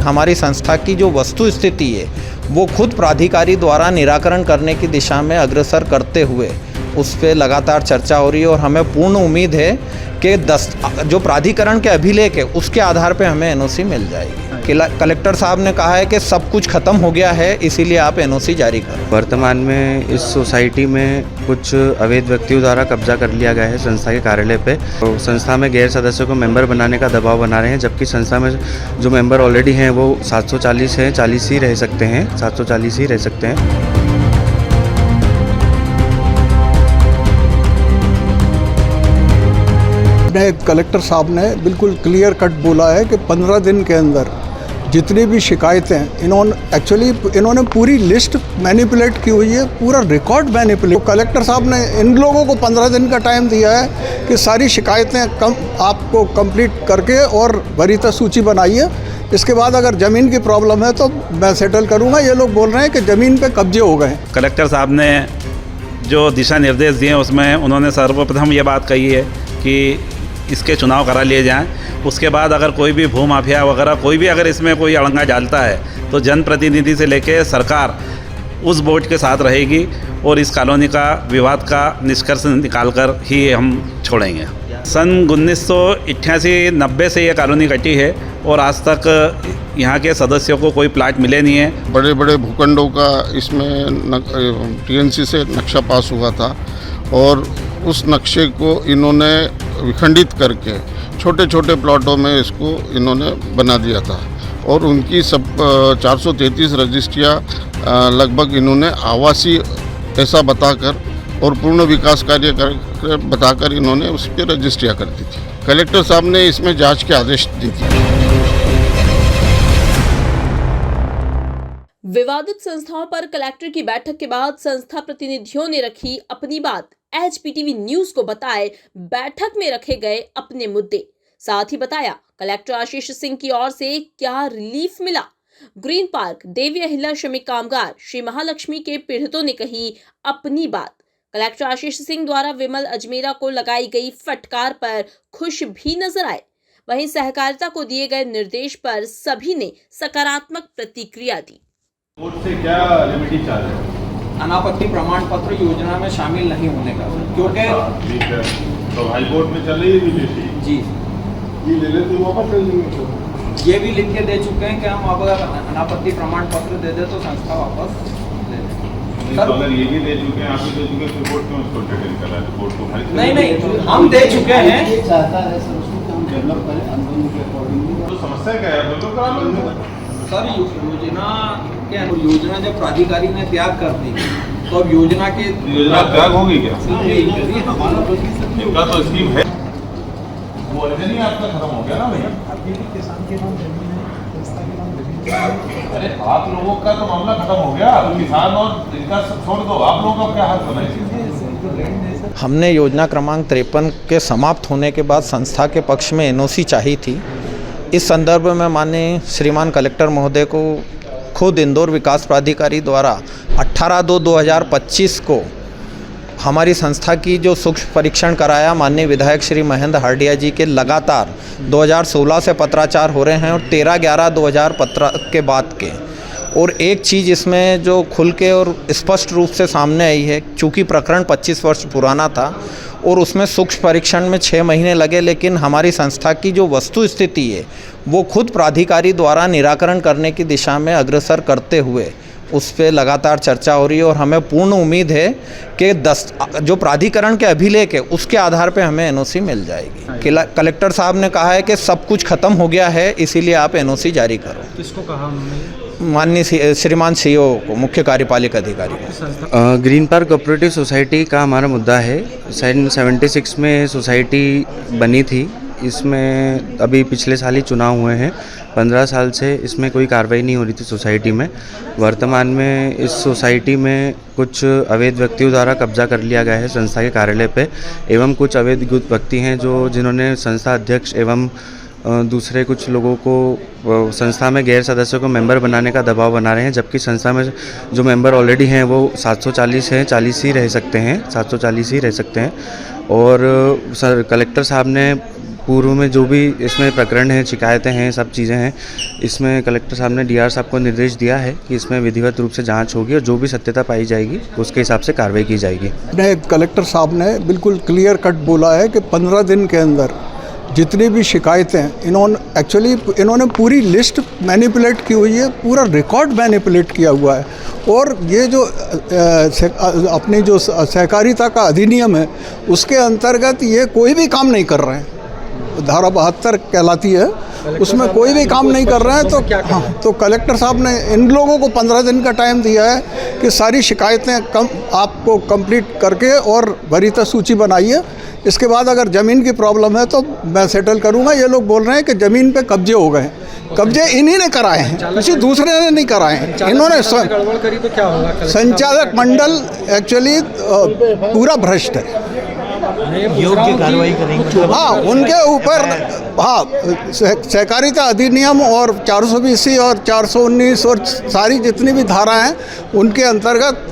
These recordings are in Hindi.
हमारी संस्था की जो वस्तु स्थिति है वो खुद प्राधिकारी द्वारा निराकरण करने की दिशा में अग्रसर करते हुए उस पर लगातार चर्चा हो रही है और हमें पूर्ण उम्मीद है कि जो प्राधिकरण के अभिलेख है उसके आधार पर हमें एनओसी मिल जाएगी। कलेक्टर साहब ने कहा है कि सब कुछ खत्म हो गया है, इसीलिए आप एनओसी जारी करें। वर्तमान में इस सोसाइटी में कुछ अवैध व्यक्तियों द्वारा कब्जा कर लिया गया है संस्था के कार्यालय पे। तो संस्था में गैर सदस्यों को मेंबर बनाने का दबाव बना रहे हैं, जबकि संस्था में जो मेंबर ऑलरेडी हैं वो 740 हैं, 40 ही रह सकते हैं, 740 ही रह सकते हैं। कलेक्टर साहब ने बिल्कुल क्लियर कट बोला है कि 15 दिन के अंदर जितनी भी शिकायतें इन्होंने पूरी लिस्ट मैनिपुलेट की हुई है, पूरा रिकॉर्ड मैनिपुलेट। तो कलेक्टर साहब ने इन लोगों को 15 दिन का टाइम दिया है कि सारी शिकायतें आपको कंप्लीट करके और वरीयता सूची बनाइए। इसके बाद अगर ज़मीन की प्रॉब्लम है तो मैं सेटल करूँगा। ये लोग बोल रहे हैं कि ज़मीन पे कब्जे हो गए। कलेक्टर साहब ने जो दिशा निर्देश दिए उसमें उन्होंने सर्वप्रथम ये बात कही है कि इसके चुनाव करा लिए जाएं। उसके बाद अगर कोई भी भू माफिया वगैरह कोई भी अगर इसमें कोई अड़ंगा डालता है तो जनप्रतिनिधि से लेकर सरकार उस बोर्ड के साथ रहेगी और इस कॉलोनी का विवाद का निष्कर्ष निकालकर ही हम छोड़ेंगे। सन 1988-90 से ये कॉलोनी कटी है और आज तक यहाँ के सदस्यों को कोई प्लाट मिले नहीं है। बड़े बड़े भूखंडों का इसमें टीएनसी से नक्शा पास हुआ था और उस नक्शे को इन्होंने विखंडित करके छोटे छोटे प्लॉटों में इसको इन्होंने बना दिया था और उनकी सब 433 रजिस्ट्रियाँ लगभग इन्होंने आवासीय ऐसा बताकर और पूर्ण विकास कार्य कर बताकर इन्होंने उस पर रजिस्ट्रियाँ कर दी थी। कलेक्टर साहब ने इसमें जांच के आदेश दी थी। विवादित संस्थाओं पर कलेक्टर की बैठक के बाद संस्था प्रतिनिधियों ने रखी अपनी बात। HPTV न्यूज को बताए बैठक में रखे गए अपने मुद्दे, साथ ही बताया कलेक्टर आशीष सिंह की ओर से क्या रिलीफ मिला। ग्रीन पार्क, देवी अहिल्या श्रमिक कामगार, श्री महालक्ष्मी के पीड़ितों ने कही अपनी बात। कलेक्टर आशीष सिंह द्वारा विमल अजमेरा को लगाई गई फटकार पर खुश भी नजर आए। वहीं सहकारिता को दिए गए निर्देश पर सभी ने सकारात्मक प्रतिक्रिया दी। कोर्ट से क्या रेमेडी चाह रहे हैं? अनापत्ति प्रमाण पत्र योजना में शामिल नहीं होने का, क्योंकि ठीक है तो हाई कोर्ट में चल रही है जी ये ले लेते वापस ले लेंगे। ये भी लिख के दे चुके हैं कि हम अगर अनापत्ति प्रमाण पत्र दे दे तो संस्था वापस ले लें। तो अगर ये भी दे चुके हैं, आप भी दे चुके हैं, फिर कोर्ट क्यों उसको डिटेल कर रहा है? कोर्ट को खाली नहीं हम दे चुके हैं। ये चाहता है सर उसको हम डेवलप करें आंदोलन के अकॉर्डिंग। तो समस्या क्या है? डेवलप करा लो सर। योजना जब प्राधिकारी ने त्याग कर दी तो अब योजना त्याग होगी क्या? हमारा इनका तो स्कीम है वो अलग नहीं, आपका खत्म हो गया ना भैया। किसान के नाम जमीन है, संस्था के नाम जमीन है। अरे आप लोगों का तो मामला खत्म हो गया, किसान और इनका सब छोड़ दो। आप लोगों का क्या हाल बनाए? हमने योजना क्रमांक 53 के समाप्त होने के बाद संस्था के पक्ष में एनओसी चाहिए थी। इस संदर्भ में माननीय श्रीमान कलेक्टर महोदय को खुद इंदौर विकास प्राधिकारी द्वारा 18/2/2025 को हमारी संस्था की जो सूक्ष्म परीक्षण कराया, माननीय विधायक श्री महेंद्र हार्डिया जी के लगातार 2016 से पत्राचार हो रहे हैं और 13/11/2015 के बाद के। और एक चीज़ इसमें जो खुल के और स्पष्ट रूप से सामने आई है, चूँकि प्रकरण 25 वर्ष पुराना था और उसमें सूक्ष्म परीक्षण में 6 महीने लगे, लेकिन हमारी संस्था की जो वस्तु स्थिति है वो खुद प्राधिकारी द्वारा निराकरण करने की दिशा में अग्रसर करते हुए उस पर लगातार चर्चा हो रही है और हमें पूर्ण उम्मीद है कि जो प्राधिकरण के अभिलेख है उसके आधार पर हमें एनओसी मिल जाएगी। कलेक्टर साहब ने कहा है कि सब कुछ खत्म हो गया है, इसीलिए आप एनओसी जारी करो। किसको कहा उन्होंने? माननीय श्रीमान CEO को, मुख्य कार्यपालिक अधिकारी को। ग्रीन पार्क कोऑपरेटिव सोसाइटी का हमारा मुद्दा है। सन 76 में सोसाइटी बनी थी। इसमें अभी पिछले साल ही चुनाव हुए हैं। 15 साल से इसमें कोई कार्रवाई नहीं हो रही थी सोसाइटी में। वर्तमान में इस सोसाइटी में कुछ अवैध व्यक्तियों द्वारा कब्जा कर लिया गया है संस्था के कार्यालय पे, एवं कुछ अवैध व्यक्ति हैं जिन्होंने संस्था अध्यक्ष एवं दूसरे कुछ लोगों को संस्था में गैर सदस्यों को मेंबर बनाने का दबाव बना रहे हैं, जबकि संस्था में जो मेंबर ऑलरेडी हैं वो 740 हैं, 40 ही रह सकते हैं, 740 ही रह सकते हैं। और कलेक्टर साहब ने पूर्व में जो भी इसमें प्रकरण है, शिकायतें हैं, सब चीज़ें हैं, इसमें कलेक्टर साहब ने डीआर साहब को निर्देश दिया है कि इसमें विधिवत रूप से जांच होगी और जो भी सत्यता पाई जाएगी उसके हिसाब से कार्रवाई की जाएगी। कलेक्टर साहब ने बिल्कुल क्लियर कट बोला है कि 15 दिन के अंदर जितनी भी शिकायतें इन्होंने पूरी लिस्ट मैनिपुलेट की हुई है, पूरा रिकॉर्ड मैनिपुलेट किया हुआ है। और ये जो अपनी जो सहकारिता का अधिनियम है उसके अंतर्गत ये कोई भी काम नहीं कर रहे हैं। धारा 72 कहलाती है, उसमें कोई भी काम नहीं कर रहे हैं। तो कलेक्टर साहब ने इन लोगों को 15 दिन का टाइम दिया है कि सारी शिकायतें आपको कंप्लीट करके और वरीयता सूची बनाइए। इसके बाद अगर ज़मीन की प्रॉब्लम है तो मैं सेटल करूंगा। ये लोग बोल रहे हैं कि ज़मीन पे कब्जे हो गए, कब्जे इन्हीं ने कराए हैं, किसी दूसरे ने नहीं कराए हैं। इन्होंने गड़बड़ करी तो क्या होगा? संचालक मंडल एक्चुअली पूरा भ्रष्ट है। योग्य कार्रवाई करेंगे। हाँ, उनके ऊपर सहकारिता अधिनियम और 420 और 419 और सारी जितनी भी धारा हैं उनके अंतर्गत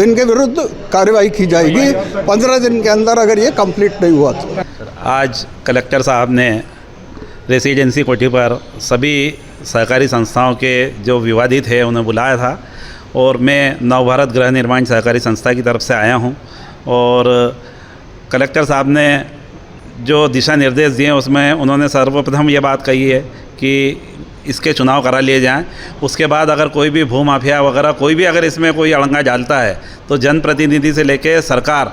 इनके विरुद्ध कार्रवाई की जाएगी 15 दिन के अंदर, अगर ये कंप्लीट नहीं हुआ तो। आज कलेक्टर साहब ने रेसिडेंसी कोठी पर सभी सहकारी संस्थाओं के जो विवादित है उन्हें बुलाया था और मैं नवभारत गृह निर्माण सहकारी संस्था की तरफ से आया हूं और कलेक्टर साहब ने जो दिशा निर्देश दिए उसमें उन्होंने सर्वप्रथम ये बात कही है कि इसके चुनाव करा लिए जाएं। उसके बाद अगर कोई भी भू माफिया वगैरह कोई भी अगर इसमें कोई अड़ंगा डालता है तो जनप्रतिनिधि से लेकर सरकार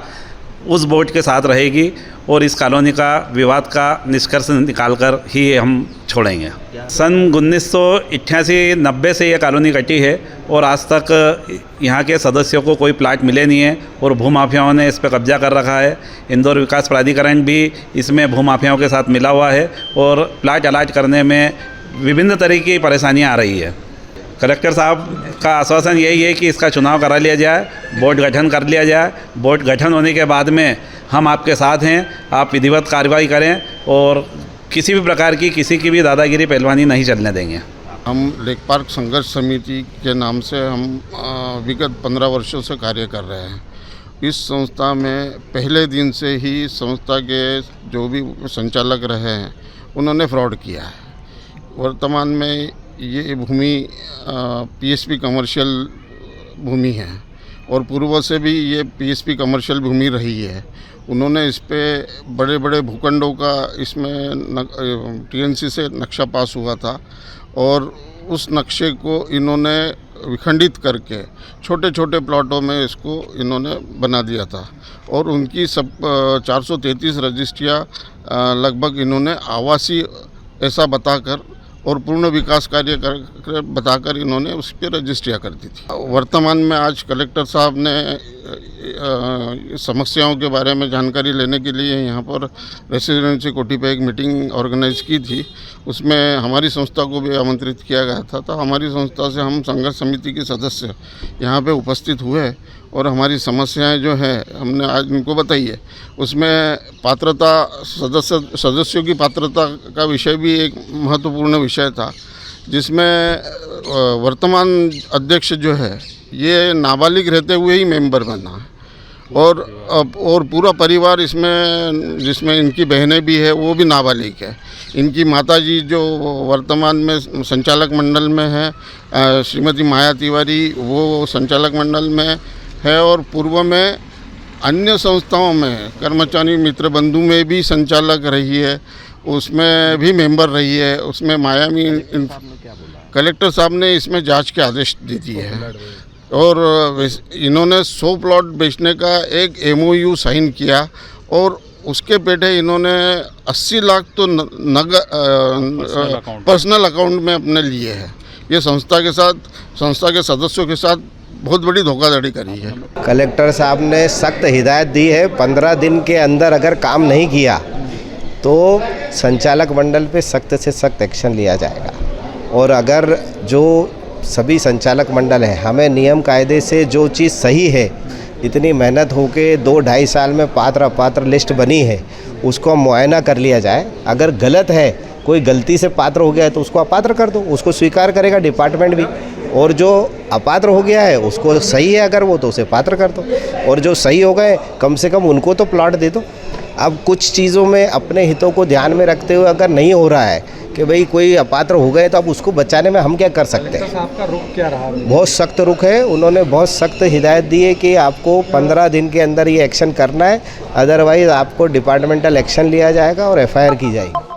उस बोर्ड के साथ रहेगी और इस कॉलोनी का विवाद का निष्कर्ष निकालकर ही हम छोड़ेंगे। सन 1988-90 से ये कॉलोनी कटी है और आज तक यहाँ के सदस्यों को कोई प्लाट मिले नहीं है और भूमाफियाओं ने इस पर कब्जा कर रखा है। इंदौर विकास प्राधिकरण भी इसमें भूमाफियाओं के साथ मिला हुआ है और प्लाट अलाट करने में विभिन्न तरह की परेशानियाँ आ रही है। कलेक्टर साहब का आश्वासन यही है कि इसका चुनाव करा लिया जाए, बोर्ड गठन कर लिया जाए। बोर्ड गठन होने के बाद में हम आपके साथ हैं, आप विधिवत कार्रवाई करें और किसी भी प्रकार की किसी की भी दादागिरी पहलवानी नहीं चलने देंगे। हम लेकपार्क संघर्ष समिति के नाम से हम विगत 15 वर्षों से कार्य कर रहे हैं। इस संस्था में पहले दिन से ही संस्था के जो भी संचालक रहे हैं उन्होंने फ्रॉड किया है। वर्तमान में ये भूमि पीएसपी कमर्शियल भूमि है और पूर्व से भी ये पीएसपी कमर्शियल भूमि रही है। उन्होंने इस पे बड़े बड़े भूखंडों का इसमें टीएनसी से नक्शा पास हुआ था और उस नक्शे को इन्होंने विखंडित करके छोटे छोटे प्लॉटों में इसको इन्होंने बना दिया था और उनकी सब 433 रजिस्ट्रियाँ लगभग इन्होंने आवासीय ऐसा बताकर और पूर्ण विकास कार्य कर बताकर इन्होंने उस पर रजिस्ट्रियाँ कर दी थी। वर्तमान में आज कलेक्टर साहब ने समस्याओं के बारे में जानकारी लेने के लिए यहाँ पर रेसिडेंसी कोठी पे एक मीटिंग ऑर्गेनाइज की थी। उसमें हमारी संस्था को भी आमंत्रित किया गया था। तो हमारी संस्था से हम संघर्ष समिति के सदस्य यहाँ पे उपस्थित हुए और हमारी समस्याएं जो है हमने आज उनको बताई है। उसमें पात्रता सदस्यों की पात्रता का विषय भी एक महत्वपूर्ण विषय था, जिसमें वर्तमान अध्यक्ष जो है ये नाबालिग रहते हुए ही मेंबर बना है और पूरा परिवार इसमें जिसमें इनकी बहनें भी है वो भी नाबालिग है। इनकी माताजी जो वर्तमान में संचालक मंडल में है श्रीमती माया तिवारी, वो संचालक मंडल में है और पूर्व में अन्य संस्थाओं में कर्मचारी मित्र बंधु में भी संचालक रही है, उसमें भी मेंबर रही है। उसमें माया में कलेक्टर साहब ने इसमें जांच के आदेश दे दिए हैं और इन्होंने 100 प्लॉट बेचने का एक MOU साइन किया और उसके पेटे इन्होंने 80 लाख तो पर्सनल अकाउंट में अपने लिए हैं। ये संस्था के सदस्यों के साथ बहुत बड़ी धोखाधड़ी करी है। कलेक्टर साहब ने सख्त हिदायत दी है, 15 दिन के अंदर अगर काम नहीं किया तो संचालक मंडल पे सख्त से सख्त एक्शन लिया जाएगा। और अगर जो सभी संचालक मंडल हैं, हमें नियम कायदे से जो चीज़ सही है, इतनी मेहनत होके 2-2.5 साल में पात्र अपात्र लिस्ट बनी है, उसको मुआयना कर लिया जाए। अगर गलत है, कोई गलती से पात्र हो गया है तो उसको अपात्र कर दो, उसको स्वीकार करेगा डिपार्टमेंट भी। और जो अपात्र हो गया है उसको सही है अगर वो तो उसे पात्र कर दो, और जो सही हो गए कम से कम उनको तो प्लॉट दे दो। अब कुछ चीज़ों में अपने हितों को ध्यान में रखते हुए अगर नहीं हो रहा है कि भाई कोई अपात्र हो गए तो अब उसको बचाने में हम क्या कर सकते हैं। साहब का रुख क्या रहा? बहुत सख्त रुख है, उन्होंने बहुत सख्त हिदायत दी है कि आपको 15 दिन के अंदर ये एक्शन करना है, अदरवाइज़ आपको डिपार्टमेंटल एक्शन लिया जाएगा और FIR की जाएगी।